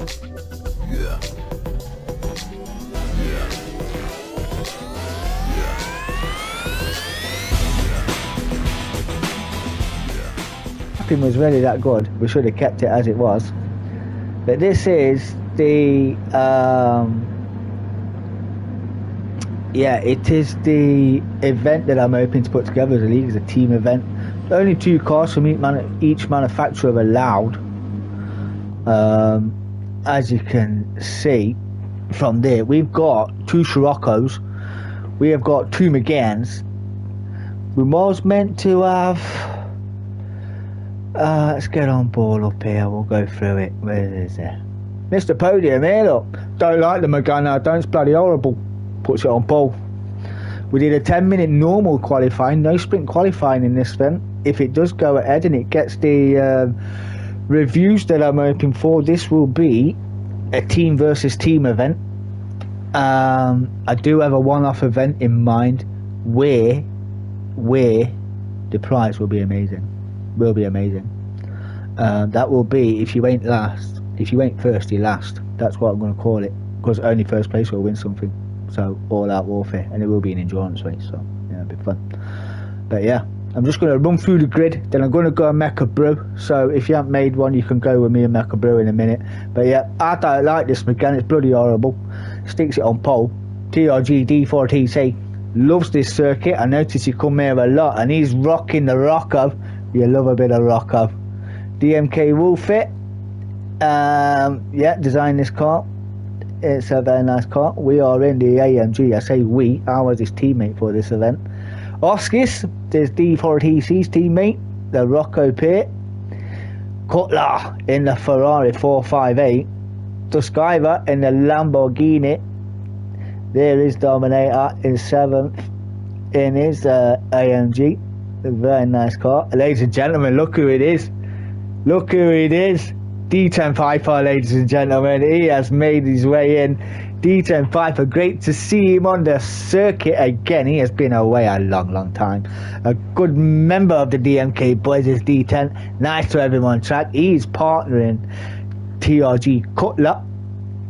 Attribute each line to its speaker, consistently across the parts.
Speaker 1: Yeah. Yeah.
Speaker 2: Nothing was really that good. We should have kept it as it was. But this is the yeah, it is the event that I'm hoping to put together as a league, as a team event. Only 2 cars from each manufacturer allowed. As you can see from there, we've got 2 Scirocco's, we have got 2 McGanns. We was meant to have let's get on board up here, we'll go through it. Where is it? Mr. Podium here, look. Don't like the McGann, I don't, it's bloody horrible. Puts it on pole. We did a 10-minute normal qualifying, no sprint qualifying in this event. If it does go ahead and it gets the reviews that I'm hoping for, this will be a team versus team event. I do have a one-off event in mind where the prize will be amazing. That will be if you ain't last, if you ain't first, you're last. That's what I'm going to call it, because only first place will win something. So all out warfare, and it will be an endurance race, so yeah, it'll be fun. But yeah, I'm just going to run through the grid, then I'm going to go and make a brew. So if you haven't made one, you can go with me and make a brew in a minute. But yeah, I don't like this McGann, it's bloody horrible. Sticks it on pole. TRG D4TC loves this circuit. I notice he come here a lot, and he's rocking the Rocco. You love a bit of Rocco. DMK will fit. Yeah, designed this car. It's a very nice car. We are in the AMG. I say we, I was his teammate for this event. Oskis, there's D4TC's teammate, the Rocco Pit. Cutler in the Ferrari 458. Tuscaiva in the Lamborghini. There is Dominator in 7th in his AMG. A very nice car. Ladies and gentlemen, look who it is. Look who it is. D10 Piper, ladies and gentlemen. He has made his way in. D10 Piper, great to see him on the circuit again. He has been away a long time. A good member of the DMK boys is D10. Nice to have him on track. He's partnering TRG Cutler,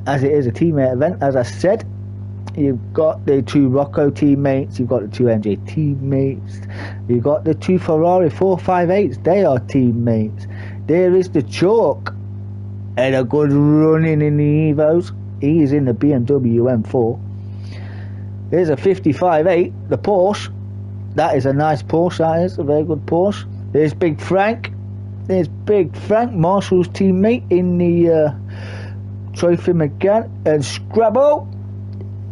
Speaker 2: as it is a teammate event, as I said. You've got the 2 Rocco teammates, you've got the 2 MJ teammates, you've got the 2 Ferrari 458s, they are teammates. There is the Chalk, and a good running in the Evos. He is in the BMW M4. There's a 55.8, the Porsche. That is a nice Porsche, that is a very good Porsche. There's Big Frank. There's Big Frank, Marshall's teammate in the Trophy McGann. And Scrabble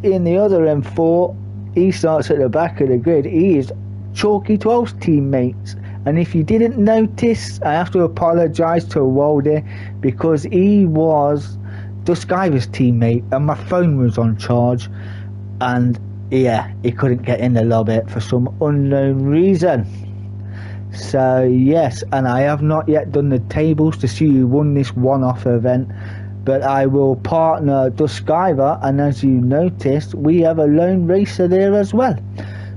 Speaker 2: in the other M4. He starts at the back of the grid. He is Chalky 12's teammates. And if you didn't notice, I have to apologise to Walder, because he was Tuscaiva's teammate and my phone was on charge, and yeah, he couldn't get in the lobby for some unknown reason. So yes, and I have not yet done the tables to see who won this one-off event, but I will partner Tuscaiva, and as you noticed, we have a lone racer there as well.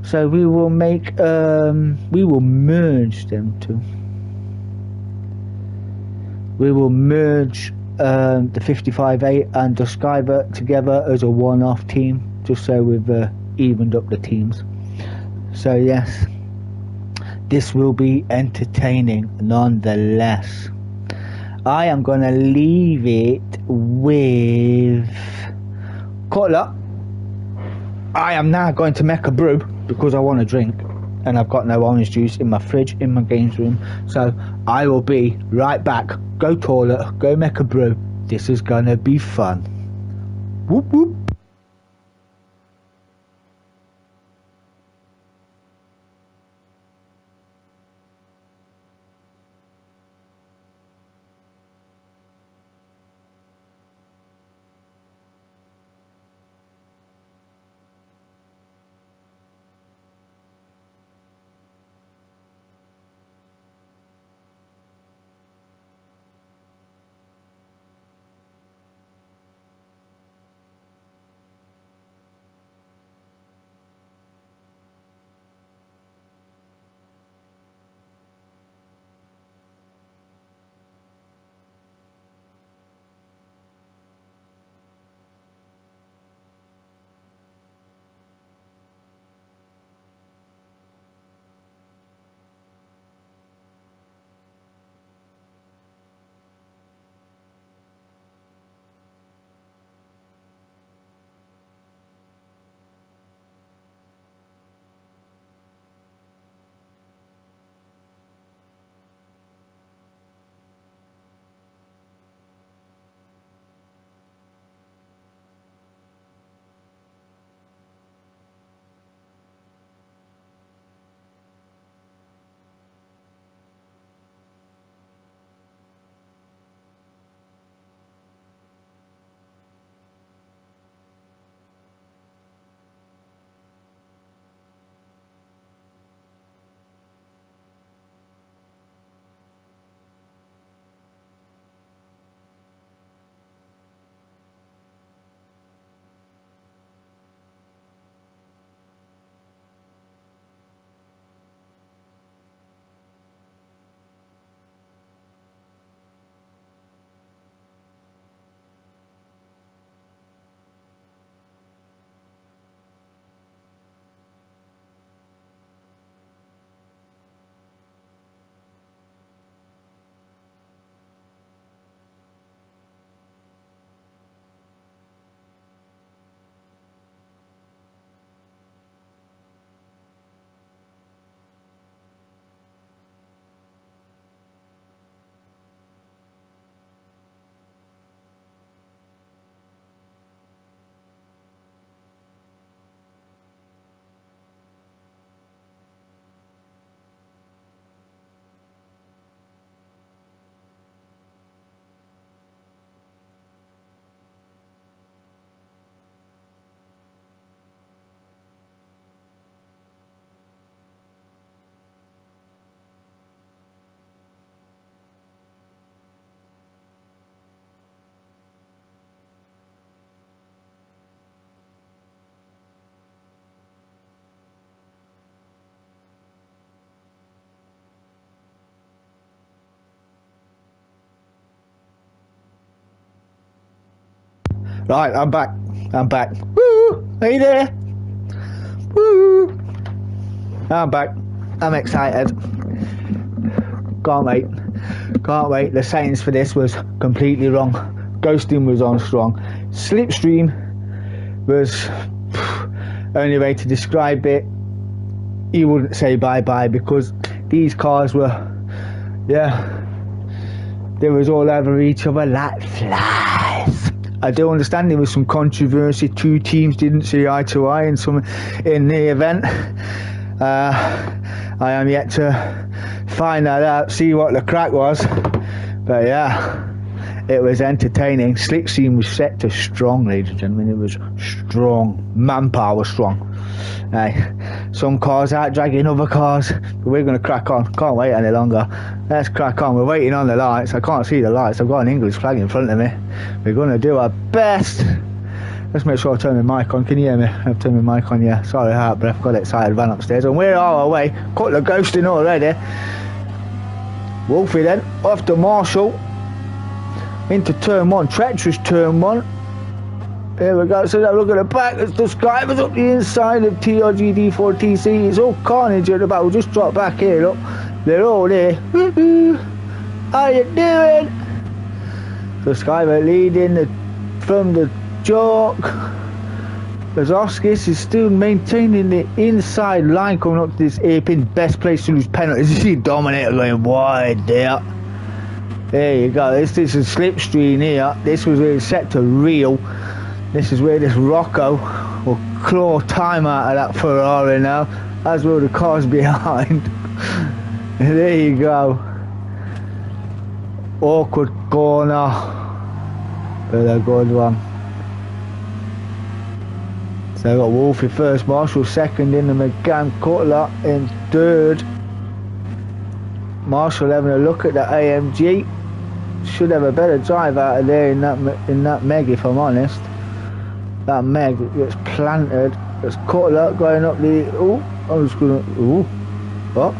Speaker 2: So we will make, we will merge them two. We will merge the 55.8 and Tuscaiva together as a one-off team, just so we've evened up the teams. So yes, this will be entertaining nonetheless. I am going to leave it with Cutler. I am now going to make a brew, because I want to drink, and I've got no orange juice in my fridge in my games room. So I will be right back. Go toilet, go make a brew. This is gonna be fun. Whoop whoop. Right, I'm back. I'm back. Woo! Are you there? Woo! I'm back. I'm excited. Can't wait. Can't wait. The settings for this was completely wrong. Ghosting was on strong. Slipstream was only way to describe it. You wouldn't say bye-bye because these cars were, yeah, they was all over each other like flies. I do understand there was some controversy. Two teams didn't see eye to eye in the event. I am yet to find that out, see what the crack was. But yeah, it was entertaining. Slipstream was set to strong, ladies and gentlemen. It was strong. Manpower strong. Some cars out dragging other cars, but we're going to crack on. Can't wait any longer. Let's crack on. We're waiting on the lights. I can't see the lights. I've got an English flag in front of me. We're going to do our best. Let's make sure I turn my mic on. Can you hear me? I've turned my mic on, yeah. Sorry, out breath. Got excited, ran upstairs. And we're on our way. Caught the ghosting already. Wolfie then, off to Marshall. Into turn one. Treacherous turn one. There we go. So now look at the back. It's the Skyvers up the inside of TRG D4TC. It's all carnage at the back. We'll just drop back here. Look, they're all there. How you doing? The Skyver leading from the chalk. As Oskis is still maintaining the inside line coming up to this airpin. Best place to lose penalties. You see Dominator going wide there. There you go. This is Slipstream here. This was really set to reel. This is where this Rocco will claw time out of that Ferrari now, as will the cars behind. There you go. Awkward corner, but a good one. So I've got Wolfie first, Marshall second in the McGann, Cutler in third. Marshall having a look at the AMG. Should have a better drive out of there in that Meg, if I'm honest. That Meg gets planted. There's Cutler going up the. Oh, I was gonna. Oh, what?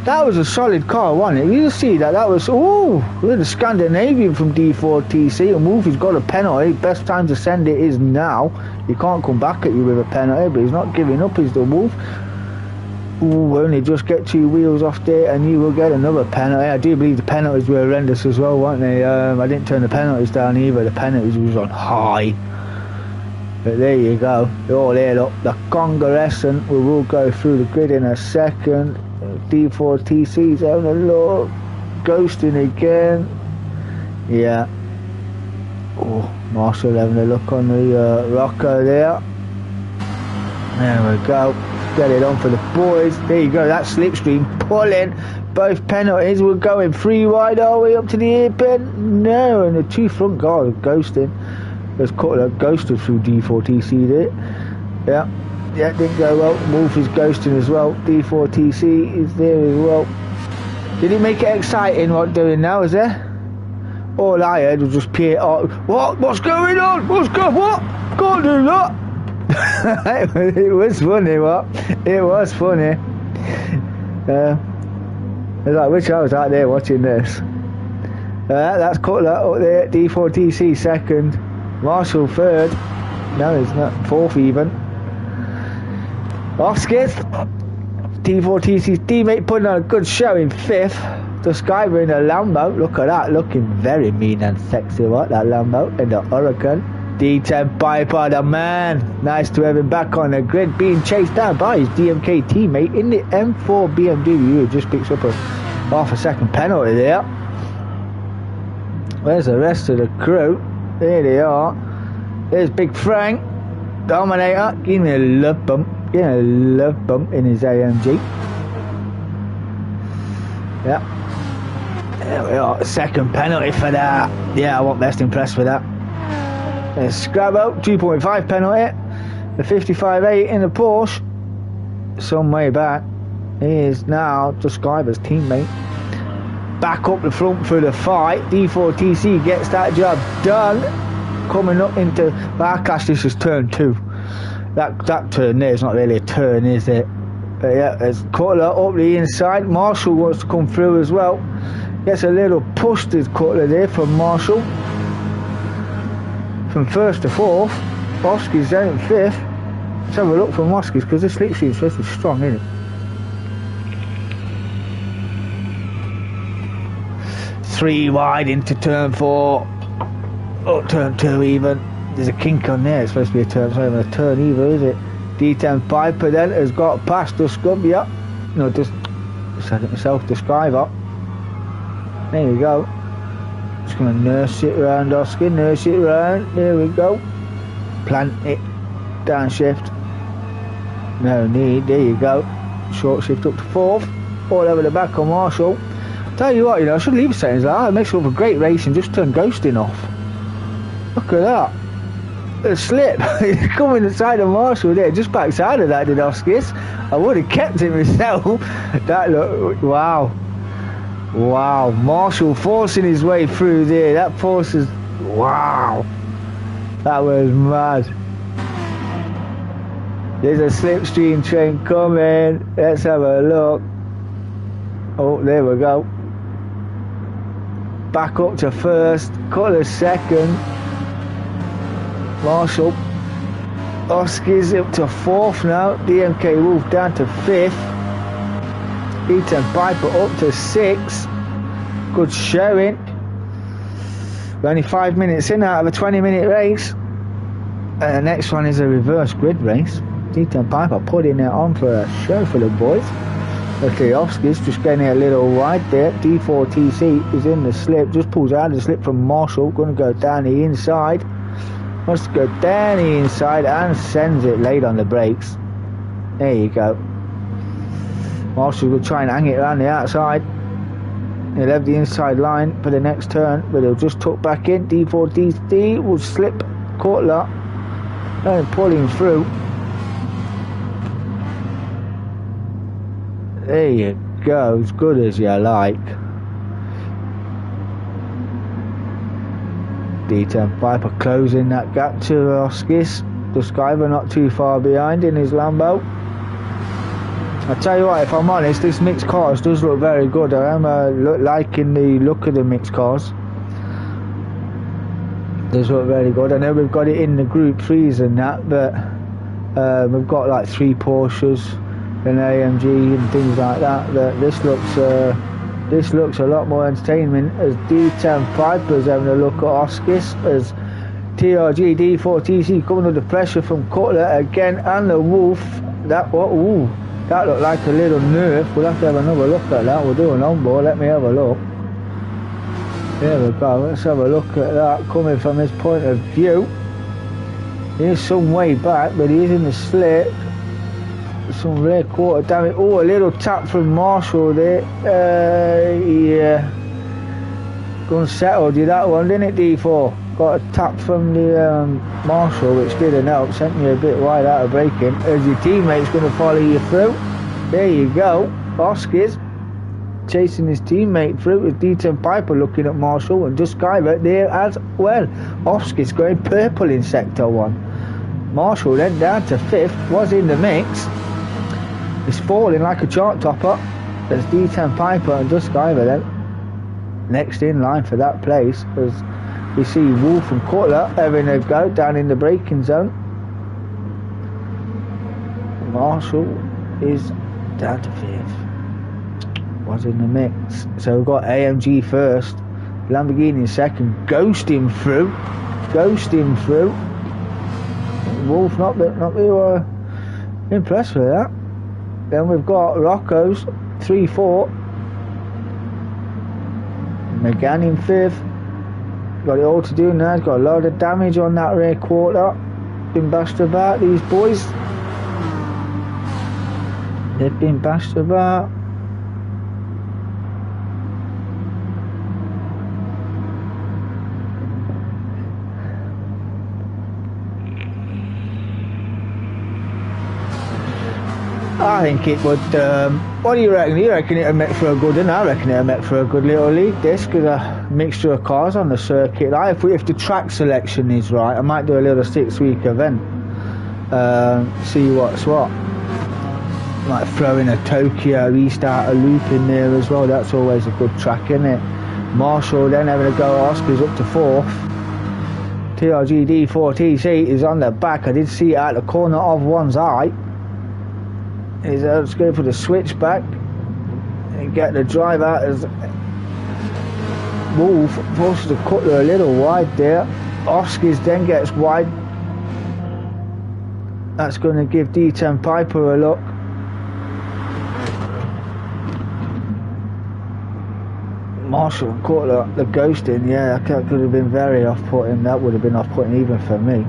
Speaker 2: That was a solid car, wasn't it? You see that? That was. Oh, look at the Scandinavian from D4TC. And Wolfie's got a penalty. Best time to send it is now. He can't come back at you with a penalty, but he's not giving up. Is the Wolf? Ooh, only just get 2 wheels off there and you will get another penalty. I do believe the penalties were horrendous as well, weren't they? I didn't turn the penalties down either. The penalties was on high. But there you go. They're all here up. The Congress, and we will go through the grid in a second. D4TC's having a look. Ghosting again. Yeah. Oh, Marshall having a look on the Rocco there. There we go. Get it on for the boys. There you go. That Slipstream pulling. Both penalties. We're going 3 wide all the way up to the airpin. No, and the 2 front cars are ghosting. There's Cutler ghosted through D4TC there. Yeah, didn't go well. Wolf is ghosting as well. D4TC is there as well. Did it make it exciting what doing now, is there? All I heard was just Pierre. What? What's going on? What? Can't do that. It was funny, what? It was funny. I wish I was out there watching this. That's Cutler up there. D4TC second. Marshall third. No, it's not. Fourth even. Oskis. D4TC's teammate putting on a good show in fifth. The Skyver in a Lambo. Look at that. Looking very mean and sexy, what? That Lambo in the Huracan. D10 by the man. Nice to have him back on the grid, being chased down by his DMK teammate in the M4 BMW, who just picks up a half a second penalty there. Where's the rest of the crew? There they are. There's Big Frank, Dominator, getting a love bump, in his AMG. Yeah. There we are. Second penalty for that. Yeah, I wasn't best impressed with that. There's Scrabbo, 2.5 penalty. The 55.8 in the Porsche. Some way back. He is now just Skyver's teammate. Back up the front for the fight. D4TC gets that job done. Coming up into Barclass, this is turn 2. That turn there is not really a turn, is it? But yeah, there's Cutler up the inside. Marshall wants to come through as well. Gets a little push to Cutler there from Marshall. from first to fourth. Oski's down in fifth. Let's have a look from Oski's because the slipstream's supposed to be strong, isn't it? 3 wide into turn 4. Oh, turn 2 even. There's a kink on there. It's supposed to be a turn. It's not even a turn either, is it? D10 Piper then has got past the scrub. Yep. No, just said it myself. The Skyver. There you go. Just going to nurse it round, Oski. Nurse it round. There we go. Plant it. Downshift. No need. There you go. Short shift up to 4th. All over the back of Marshall. Tell you what, you know, I should leave settings like that. It makes it for great racing. Just turn ghosting off. Look at that. The slip. He's coming inside of Marshall there. Just backside of that, did Oskis. I would have kept it myself. That look. Wow. Wow. Marshall forcing his way through there. That forces. Wow. That was mad. There's a slipstream train coming. Let's have a look. Oh, there we go. Back up to first. Cutler second. Marshall. Oski's up to 4th now. DMK Wolf down to 5th. Ethan Piper up to 6th. Good showing. We're only 5 minutes in out of a 20-minute race. And the next one is a reverse grid race. Ethan Piper putting it on for a show for the boys. Oski's just getting it a little wide there. D4TC is in the slip. Just pulls out the slip from Marshall. Going to go down the inside. Wants to go down the inside and sends it late on the brakes. There you go. Marshall will try and hang it around the outside. He'll have the inside line for the next turn, but he'll just tuck back in. D4TC will slip Cutler and pull him through. There you go, as good as you like. D10 Piper closing that gap to Oskis. The Skyver not too far behind in his Lambo. I tell you what, if I'm honest, this mixed cars does look very good. I am liking the look of the mixed cars. Does look very good. I know we've got it in the Group 3s and that, but we've got like 3 Porsches, an AMG and things like that. But this looks a lot more entertainment as D10 Piper's having a look at Oskis as TRG D4TC coming under pressure from Cutler again and the Wolf. That looked like a little nerf. We'll have to have another look at that. We'll do an onboard. Let me have a look. There we go. Let's have a look at that coming from his point of view. He's some way back, but he is in the slip. Some rear quarter damage. Oh, a little tap from Marshall there. Yeah. Gonna settle you that one, didn't it, D4? Got a tap from the Marshall, which didn't help. Sent you a bit wide out of braking. As your teammate's going to follow you through. There you go. Oskis chasing his teammate through with D10 Piper looking at Marshall and just Skyver there as well. Oskis going purple in Sector 1. Marshall then down to 5th. Was in the mix. It's falling like a chart topper. There's D10 Piper and just Skyver then. Next in line for that place as we see Wolf and Cutler having a go down in the braking zone. Marshall is down to 5th. Was in the mix. So we've got AMG first, Lamborghini second, ghosting through. Wolf not really impressed with that. Then we've got Rocco's 3-4. McGann in 5th. Got it all to do now. He's got a lot of damage on that rear quarter. Been bashed about, these boys. They've been bashed about. I think it would. What do you reckon? You reckon it'll make for a good one? I reckon it'll make for a good little league. This, because a mixture of cars on the circuit. If the track selection is right, I might do a little 6-week event. See what's what. Like throw in a Tokyo, restart a loop in there as well. That's always a good track, isn't it? Marshall then having a go. Oscar's up to 4th. TRG D4TC is on the back. I did see it out the corner of one's eye. Let's go for the switchback and get the drive out as Wolf forces the Cutler a little wide there. Oskis then gets wide. That's going to give D10 Piper a look. Marshall and Cutler, the ghosting, yeah, that could have been very off-putting. That would have been off-putting even for me.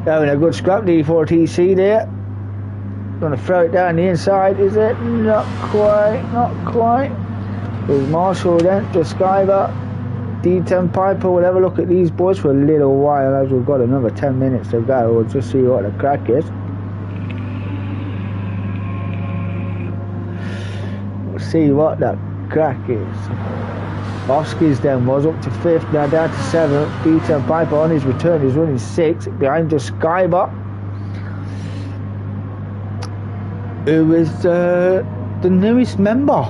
Speaker 2: Having a good scrap, D4TC there. Going to throw it down the inside, is it? Not quite, not quite. There's Marshall then, to Skyver. D10 Piper will have a look at these boys for a little while as we've got another 10 minutes to go. We'll just see what the crack is. We'll see what the crack is. Oskis then was up to 5th, now down to 7th. D10 Piper on his return is running 6th behind the Skyver, who is the newest member.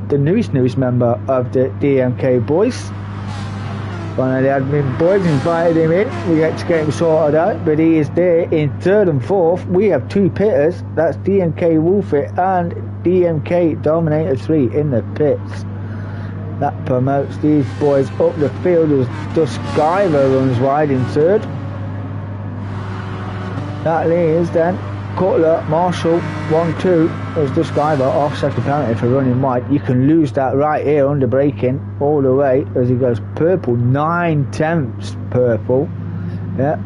Speaker 2: The newest member of the DMK boys. One of the admin boys invited him in. We had to get him sorted out, but he is there in 3rd and 4th. We have 2 pitters. That's DMK Wolfit and DMK Dominator 3 in the pits. That promotes these boys up the field as Duskiver runs wide in 3rd. That leaves then Cutler, Marshall, 1-2 as Duskiver off second penalty for running wide. You can lose that right here under braking all the way as he goes purple, 9/10 purple. Yeah.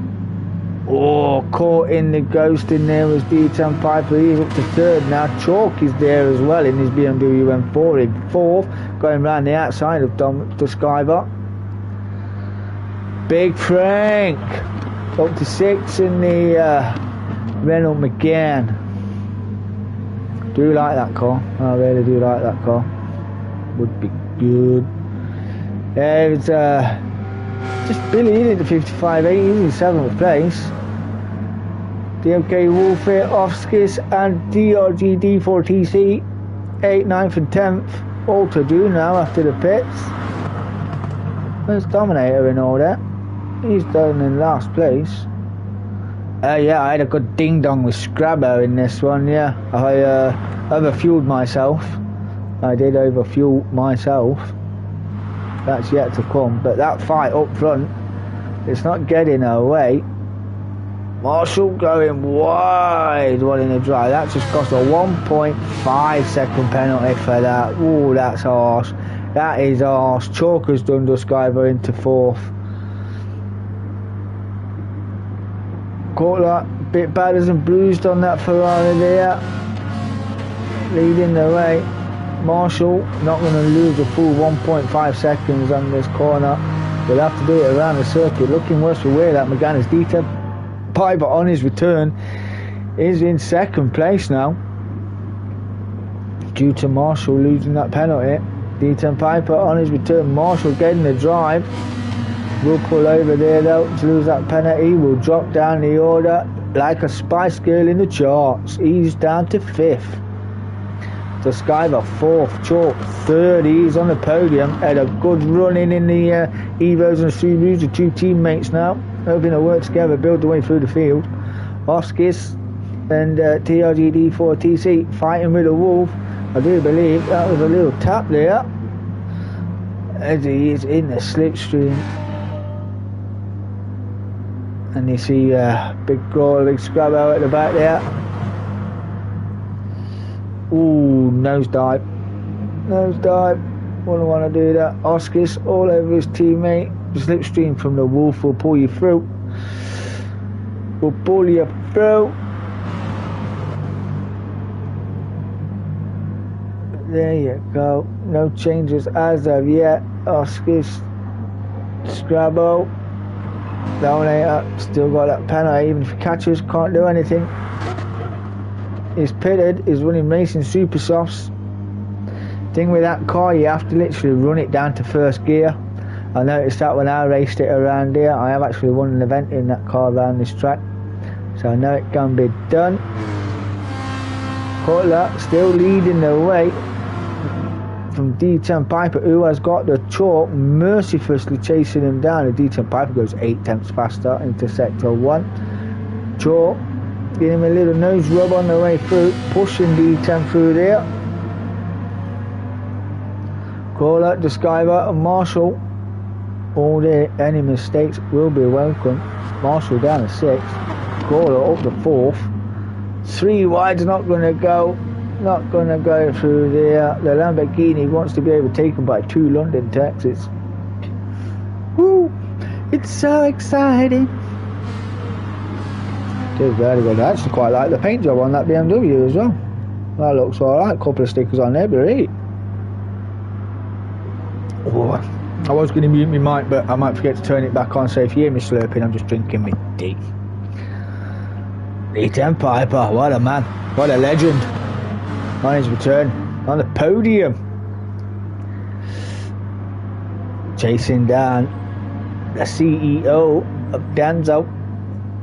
Speaker 2: Oh, caught in the ghost in there was D10 Piper. He's up to 3rd now. Chalk is there as well in his BMW M4 in 4th, going round the outside of Duskiver. Big Frank up to 6th in the Renault McGann. Do like that car. I really do like that car. Would be good. It's just Billy in the 55.8. He's in 7th place. DMK Wolfit, Oskis and DRG D4TC 8th, 9th and 10th. All to do now after the pits. There's Dominator in all that. He's done in last place. Yeah, I had a good ding-dong with Scrabbo in this one, yeah. I overfueled myself. I did overfuel myself. That's yet to come. But that fight up front, it's not getting away. Marshall going wide, one in the drive. That just cost a 1.5 second penalty for that. Ooh, that's harsh. That is harsh. Chalker's done Duskiver into 4th. Caught that bit battered and bruised on that Ferrari there, leading the way. Marshall not going to lose a full 1.5 seconds on this corner. We'll have to do it around the circuit. Looking worse for wear. That McGann D10 Piper on his return is in 2nd place now due to Marshall losing that penalty. D10 Piper on his return. Marshall getting the drive. We'll pull over there though to lose that penalty. We'll drop down the order like a Spice Girl in the charts. He's down to 5th. Duskiver 4th, Chalk 3rd. He's on the podium. Had a good run in the Evos and Subarus. The 2 teammates now hoping to work together, build the way through the field. Oskis and TRG D4TC fighting with a Wolf. I do believe that was a little tap there as he is in the slipstream. And you see big Scrabbo at the back there. Ooh, nosedive. Wouldn't want to do that. Oskis all over his teammate. The slipstream from the Wolf will pull you through. There you go. No changes as of yet. Oskis, Scrabbo. Dominator still got that penalty. Even if he catches, can't do anything. He's pitted. He's running racing super softs. Thing with that car, you have to literally run it down to 1st gear. I noticed that when I raced it around here. I have actually won an event in that car around this track, so I know it can be done. Cutler still leading the way. from D10 Piper, who has got the chalk, mercilessly chasing him down. The D10 Piper goes 8 tenths faster into sector 1. Chalk, give him a little nose rub on the way through, pushing D10 through there. Crawler, Discover, and Marshall. All their any mistakes will be welcome. Marshall down to 6th. Crawler up to 4th. 3 wide's not going to go. Not going to go through there. The Lamborghini wants to be overtaken by 2 London Texas. Woo! It's so exciting. Dude, very good. I actually quite like the paint job on that BMW as well. That looks alright. Couple of stickers on there, but right. Oh, I was going to mute my mic, but I might forget to turn it back on, so if you hear me slurping, I'm just drinking my tea. D10 Piper, what a man, what a legend. On his return, on the podium. Chasing down the CEO of Danzo,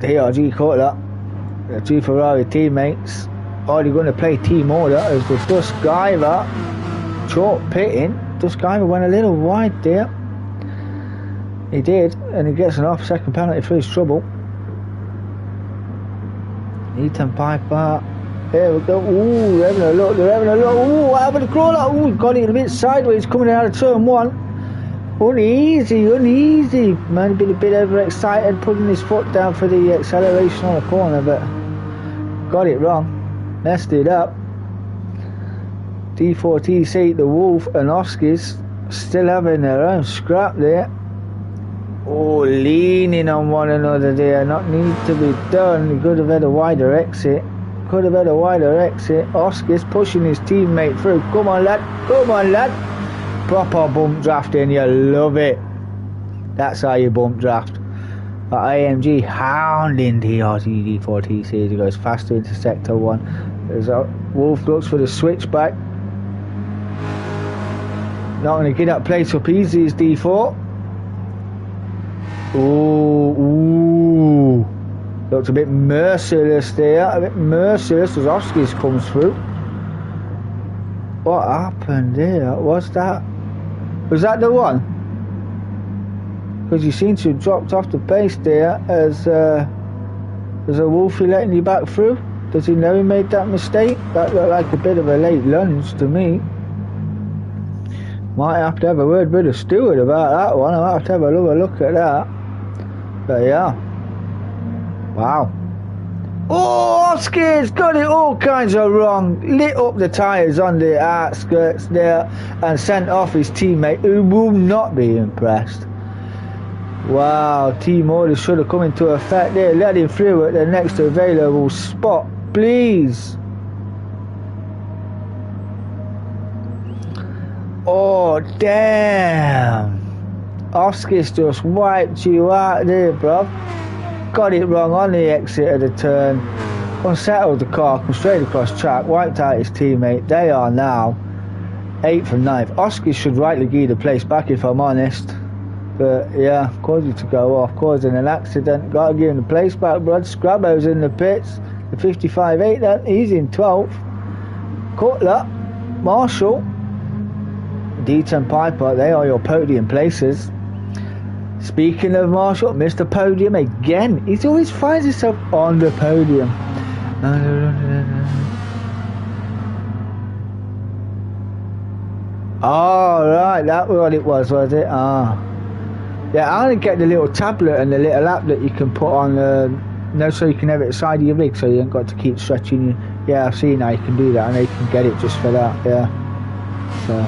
Speaker 2: TRG Cutler, the 2 Ferrari teammates. Already going to play team order as the Duskiver, chalk pitting. Duskiver went a little wide there. He did, and he gets an off-second penalty for his trouble. D10 Piper. There we go. Ooh, they're having a look. They're having a look. Ooh, what happened to Crawler? Ooh, got it a bit sideways coming out of turn 1. Uneasy. Might have been a bit overexcited, putting his foot down for the acceleration on the corner, but got it wrong. Messed it up. D4TC, the Wolf and Oskis still having their own scrap there. Oh, leaning on one another there. Not need to be done. He could have had a wider exit. Oskis pushing his teammate through. Come on, lad. Proper bump drafting. You love it. That's how you bump draft. But AMG hounding TRT D4TC as he goes faster into sector 1. There's a Wolf looks for the switchback. Not going to get that place up easy as D4. Ooh. Looked a bit merciless there. A bit merciless as Oskis comes through. What happened there? Was that the one? Because you seem to have dropped off the pace there as a Wolfie letting you back through. Does he know he made that mistake? That looked like a bit of a late lunge to me. Might have to have a word with the steward about that one. I might have to have a look at that. But yeah. Wow. Oh, Oskis got it all kinds of wrong. Lit up the tyres on the outskirts there and sent off his teammate, who will not be impressed. Wow, team order should have come into effect there. Let him through at the next available spot, please. Oh, damn. Oskis just wiped you out there, bruv. Got it wrong on the exit of the turn. Unsettled the car, come straight across track, wiped out his teammate. They are now 8th and 9th. Oskis should rightly give the place back, if I'm honest. But yeah, caused you to go off, causing an accident. Got to give him the place back, bro. Scrabbo's in the pits. The 55-8 then, he's in 12th. Cutler, Marshall, D10 Piper, they are your podium places. Speaking of Marshall, Mr. Podium again. He always finds himself on the podium. Oh, right, that was what it was it? Ah. Yeah, I only get the little tablet and the little app that you can put on, so you can have it at the side of your rig, so you ain't got to keep stretching you. Yeah, I've seen how you can do that. I know you can get it just for that, yeah. So,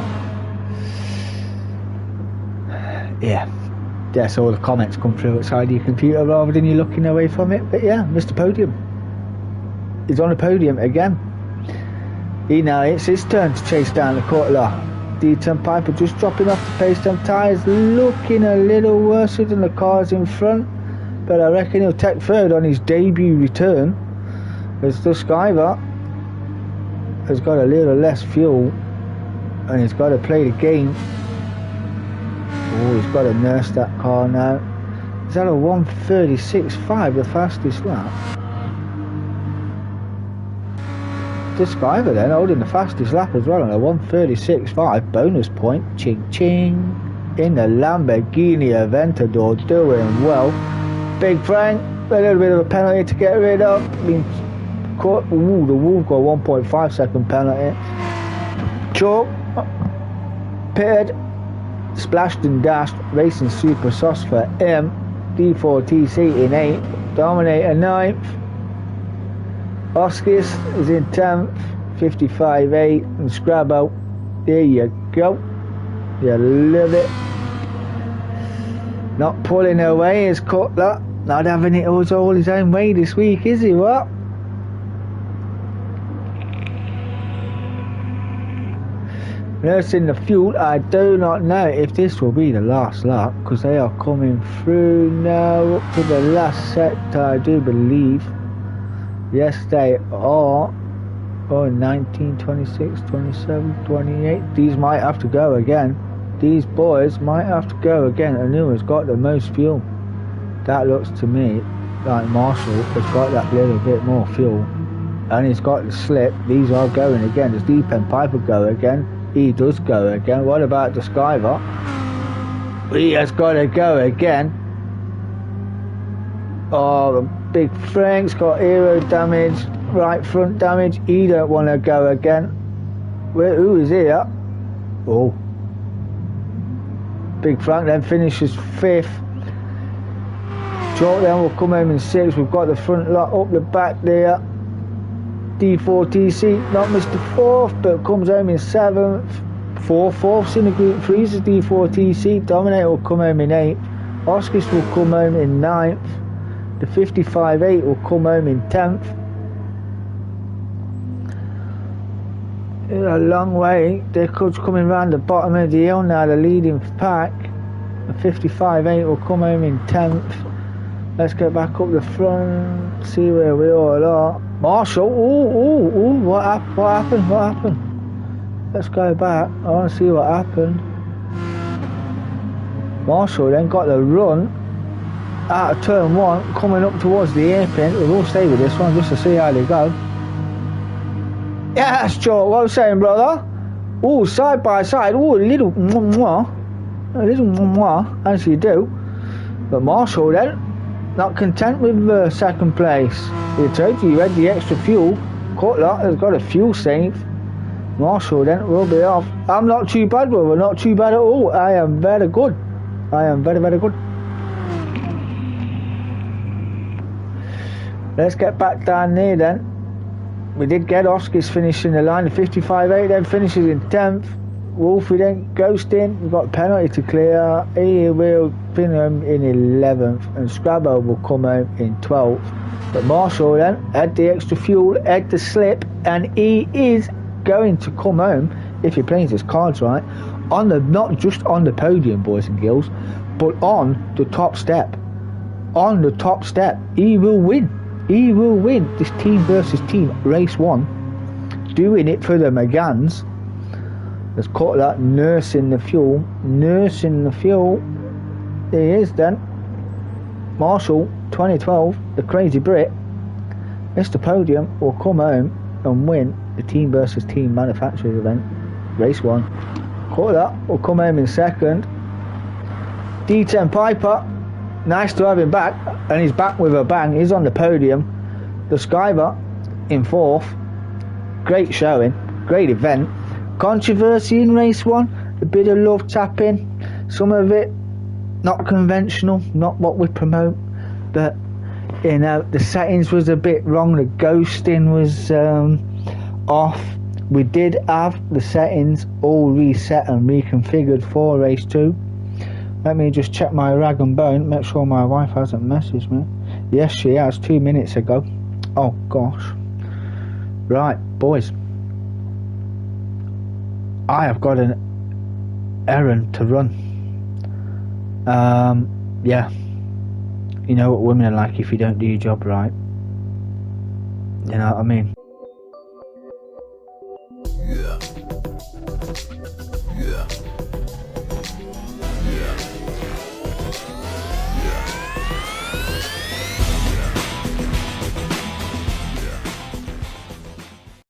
Speaker 2: yeah. Yes, all the comments come through outside your computer rather than you looking away from it. But yeah, Mr. Podium is on the podium again. Now it's his turn to chase down the Cutler. D10 Piper just dropping off the pace. Them tyres looking a little worse than the cars in front, but I reckon he'll take third on his debut return, as the Skyver has got a little less fuel and he's got to play the game. Oh, he's got to nurse that car now. Is that a 1:36.5, the fastest lap? this Skyver then holding the fastest lap as well on a 1:36.5 bonus point. Ching ching. In the Lamborghini Aventador, doing well. Big Frank, a little bit of a penalty to get rid of. Been caught. Ooh, the Wolf got a 1.5 second penalty. Chalk, pitted, splashed and dashed. Racing super sauce for M. D4TC in 8th. Dominator 9th. Oskis is in 10th. 55.8. And Scrabbo, there you go. You love it. Not pulling away is Cutler. Not having it all his own way this week, is he? What? Nursing the fuel. I do not know if this will be the last lap because they are coming through now up to the last sector, I do believe. Yes, they are. Oh, 19, 26, 27, 28. These might have to go again. These boys might have to go again. And who has got the most fuel? That looks to me like Marshall has got that little bit more fuel. And he's got the slip. These are going again. Does Deepen Piper go again? He does go again. What about the Skyver? He has got to go again. Oh, the Big Frank's got aero damage, right front damage. He don't want to go again. Who is here? Oh. Big Frank then finishes 5th. Chalk then will come home in 6th. We've got the front lot up the back there. D4TC, not Mr. 4th, but comes home in 7th. 4/4 in the Group 3s is D4TC. Dominator will come home in 8th. Oskis will come home in 9th. The 55.8 will come home in 10th. A long way. They're coming round the bottom of the hill now, the leading pack. The 55.8 will come home in 10th. Let's get back up the front, see where we all are. Marshall, ooh, what happened? Let's go back, I want to see what happened. Marshall then got the run out of turn 1, coming up towards the airpin. We'll stay with this one just to see how they go. Yeah, that's Chalk, what I'm saying, brother. Ooh, side by side, ooh, a little mwah, as you do. But Marshall then, not content with second place. He told you had the extra fuel. Cutler has got a fuel save. Marshall then will be off. I'm not too bad, brother, not too bad at all. I am very good. I am very, very good. Let's get back down there then. We did get Oskis finishing the line. The 55.8 then finishes in 10th. Wolfie then ghosting. We've got a penalty to clear. He will pin him in 11th. And Scrabbo will come home in 12th. But Marshall then had the extra fuel, had the slip, and he is going to come home, if he plays his cards right, on the, not just on the podium, boys and girls, but on the top step. On the top step. He will win. He will win this team versus team race 1. Doing it for the McGanns. Let's call that nursing the fuel. Nursing the fuel. There he is then. Marshall 2012, the crazy Brit. Mr. Podium will come home and win the team versus team manufacturers event. Race 1. Call that will come home in 2nd. D10 Piper. Nice to have him back, and he's back with a bang. He's on the podium. The Skyver in 4th. Great showing, great event. Controversy in race 1, a bit of love tapping, some of it not conventional, not what we promote, but you know, the settings was a bit wrong, the ghosting was off. We did have the settings all reset and reconfigured for race 2. Let me just check my rag and bone, make sure my wife hasn't messaged me. Yes, she has, 2 minutes ago. Oh gosh. Right, boys, I have got an errand to run. Yeah, you know what women are like if you don't do your job right. You know what I mean?